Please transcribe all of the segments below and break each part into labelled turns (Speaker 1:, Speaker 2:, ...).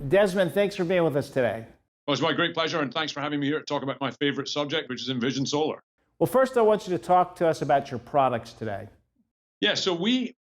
Speaker 1: Desmond, thanks for being with us today.
Speaker 2: Well, it's my great pleasure, and thanks for having me here to talk about my favorite subject, which is Envision Solar.
Speaker 1: Well, first, I want you to talk to us about your products today.
Speaker 2: Yeah, so we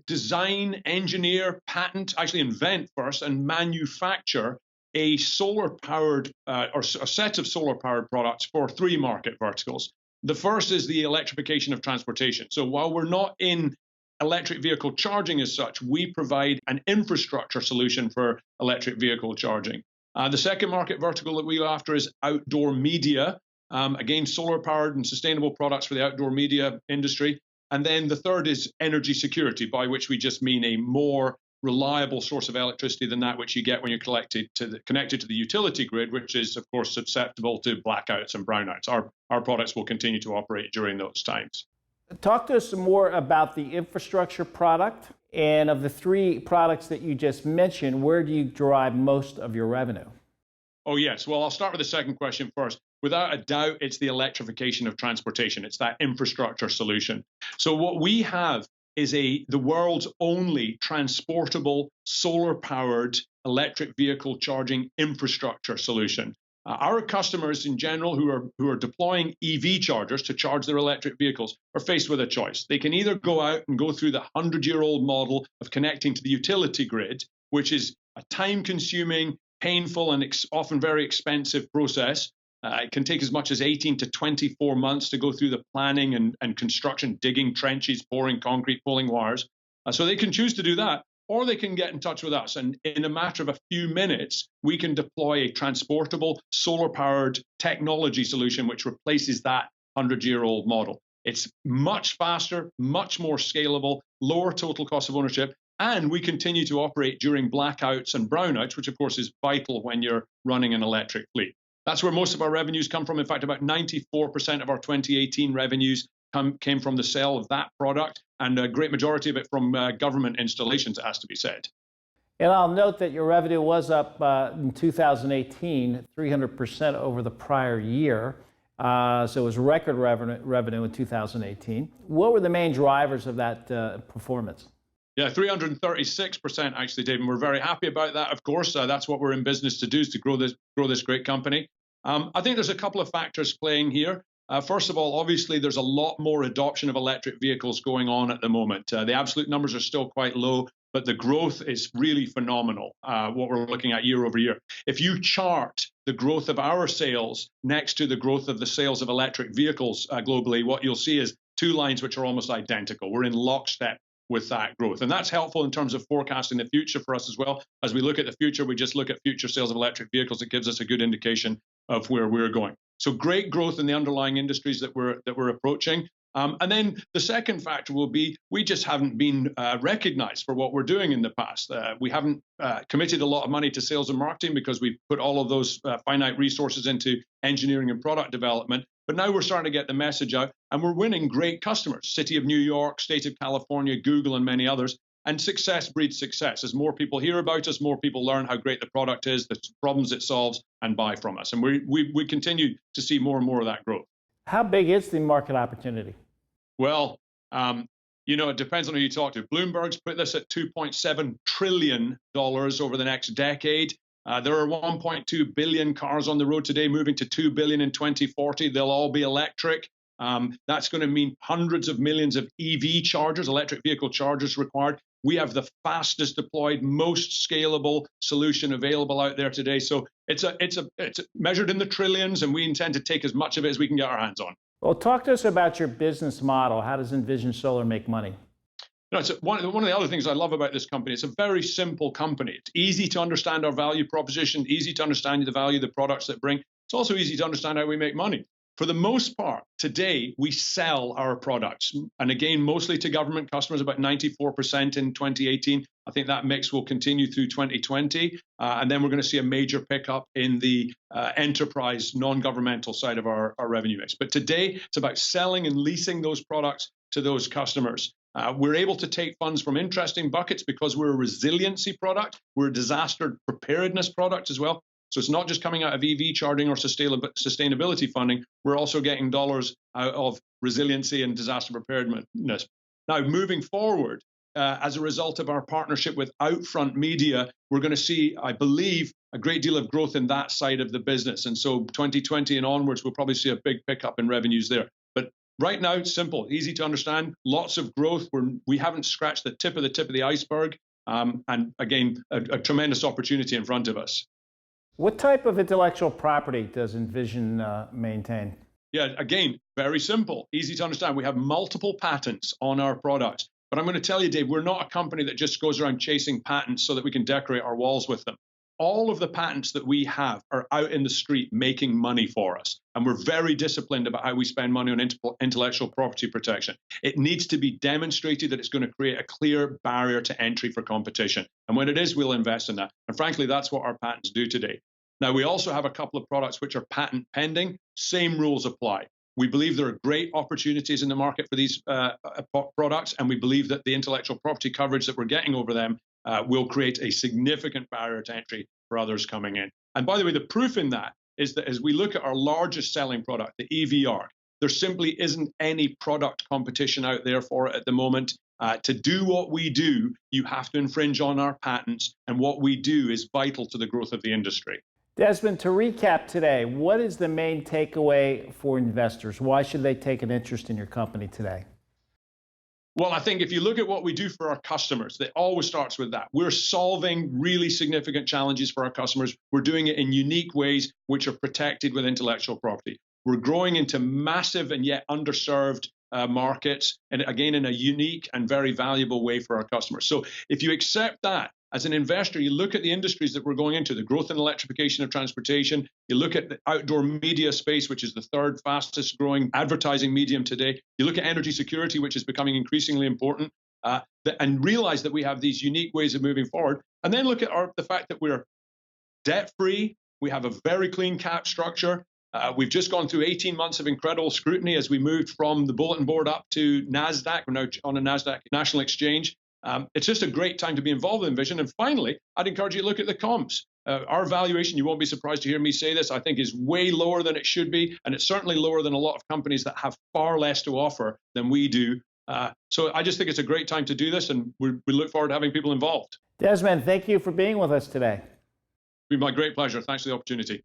Speaker 2: design, engineer, patent, actually invent first, and manufacture a solar-powered or a set of solar-powered products for three market verticals. The first is the electrification of transportation. So while we're not in electric vehicle charging as such, we provide an infrastructure solution for electric vehicle charging. The second market vertical that we go after is outdoor media. Again, solar-powered and sustainable products for the outdoor media industry. And then the third is energy security, by which we just mean a more reliable source of electricity than that which you get when you're connected to the utility grid, which is, of course, susceptible to blackouts and brownouts. Our products will continue to operate during those times.
Speaker 1: Talk to us some more about the infrastructure product. And of the three products that you just mentioned, where do you derive most of your revenue?
Speaker 2: Oh, yes. Well, I'll start with the second question first. Without a doubt, it's the electrification of transportation. It's that infrastructure solution. So what we have is the world's only transportable, solar-powered electric vehicle charging infrastructure solution. Our customers in general who are deploying EV chargers to charge their electric vehicles are faced with a choice. They can either go out and go through the 100-year-old model of connecting to the utility grid, which is a time-consuming, painful, and often very expensive process. It can take as much as 18 to 24 months to go through the planning and construction, digging trenches, pouring concrete, pulling wires. So they can choose to do that, or they can get in touch with us. And in a matter of a few minutes, we can deploy a transportable, solar-powered technology solution which replaces that 100-year-old model. It's much faster, much more scalable, lower total cost of ownership, and we continue to operate during blackouts and brownouts, which of course is vital when you're running an electric fleet. That's where most of our revenues come from. In fact, about 94% of our 2018 revenues came from the sale of that product, and a great majority of it from government installations, it has to be said.
Speaker 1: And I'll note that your revenue was up in 2018, 300% over the prior year. So it was record revenue in 2018. What were the main drivers of that performance?
Speaker 2: Yeah, 336% actually, Dave, and we're very happy about that. Of course, that's what we're in business to do, is to grow this great company. I think there's a couple of factors playing here. First of all, obviously, there's a lot more adoption of electric vehicles going on at the moment. The absolute numbers are still quite low, but the growth is really phenomenal, what we're looking at year over year. If you chart the growth of our sales next to the growth of the sales of electric vehicles globally, what you'll see is two lines which are almost identical. We're in lockstep with that growth. And that's helpful in terms of forecasting the future for us as well. As we look at the future, we just look at future sales of electric vehicles. It gives us a good indication of where we're going. So great growth in the underlying industries that we're approaching. And then the second factor will be we just haven't been recognized for what we're doing in the past. We haven't committed a lot of money to sales and marketing because we've put all of those finite resources into engineering and product development. But now we're starting to get the message out, and we're winning great customers. City of New York, State of California, Google, and many others. And success breeds success. As more people hear about us, more people learn how great the product is, the problems it solves, and buy from us. And we continue to see more and more of that growth.
Speaker 1: How big is the market opportunity?
Speaker 2: Well, it depends on who you talk to. Bloomberg's put this at $2.7 trillion over the next decade. There are 1.2 billion cars on the road today, moving to 2 billion in 2040. They'll all be electric. That's going to mean hundreds of millions of EV chargers, electric vehicle chargers required. We have the fastest deployed, most scalable solution available out there today. So it's measured in the trillions, and we intend to take as much of it as we can get our hands on.
Speaker 1: Well, talk to us about your business model. How does Envision Solar make money?
Speaker 2: It's one of the other things I love about this company. It's a very simple company. It's easy to understand our value proposition, easy to understand the value of the products that bring. It's also easy to understand how we make money. For the most part, today, we sell our products. And again, mostly to government customers, about 94% in 2018. I think that mix will continue through 2020. And then we're going to see a major pickup in the enterprise, non-governmental side of our revenue mix. But today, it's about selling and leasing those products to those customers. We're able to take funds from interesting buckets because we're a resiliency product. We're a disaster preparedness product as well. So it's not just coming out of EV charging or sustainability funding. We're also getting dollars out of resiliency and disaster preparedness. Now, moving forward, as a result of our partnership with Outfront Media, we're going to see, I believe, a great deal of growth in that side of the business. And so 2020 and onwards, we'll probably see a big pickup in revenues there. But right now, it's simple, easy to understand, lots of growth. We haven't scratched the tip of the iceberg. And again, a tremendous opportunity in front of us.
Speaker 1: What type of intellectual property does Envision maintain?
Speaker 2: Yeah, again, very simple, easy to understand. We have multiple patents on our products. But I'm going to tell you, Dave, we're not a company that just goes around chasing patents so that we can decorate our walls with them. All of the patents that we have are out in the street making money for us. And we're very disciplined about how we spend money on intellectual property protection. It needs to be demonstrated that it's going to create a clear barrier to entry for competition. And when it is, we'll invest in that. And frankly, that's what our patents do today. Now, we also have a couple of products which are patent pending. Same rules apply. We believe there are great opportunities in the market for these products, and we believe that the intellectual property coverage that we're getting over them will create a significant barrier to entry for others coming in. And by the way, the proof in that is that as we look at our largest selling product, the EV ARC, there simply isn't any product competition out there for it at the moment. To do what we do, you have to infringe on our patents, and what we do is vital to the growth of the industry.
Speaker 1: Desmond, to recap today, what is the main takeaway for investors? Why should they take an interest in your company today?
Speaker 2: Well, I think if you look at what we do for our customers, it always starts with that. We're solving really significant challenges for our customers. We're doing it in unique ways which are protected with intellectual property. We're growing into massive and yet underserved markets, and again, in a unique and very valuable way for our customers. So if you accept that, as an investor, you look at the industries that we're going into, the growth and electrification of transportation. You look at the outdoor media space, which is the third fastest growing advertising medium today. You look at energy security, which is becoming increasingly important, and realize that we have these unique ways of moving forward. And then look at the fact that we're debt-free. We have a very clean cap structure. We've just gone through 18 months of incredible scrutiny as we moved from the bulletin board up to NASDAQ. We're now on a NASDAQ national exchange. It's just a great time to be involved in Envision. And finally, I'd encourage you to look at the comps. Our valuation, you won't be surprised to hear me say this, I think is way lower than it should be. And it's certainly lower than a lot of companies that have far less to offer than we do. So I just think it's a great time to do this, and we look forward to having people involved.
Speaker 1: Desmond, thank you for being with us today.
Speaker 2: It's been my great pleasure. Thanks for the opportunity.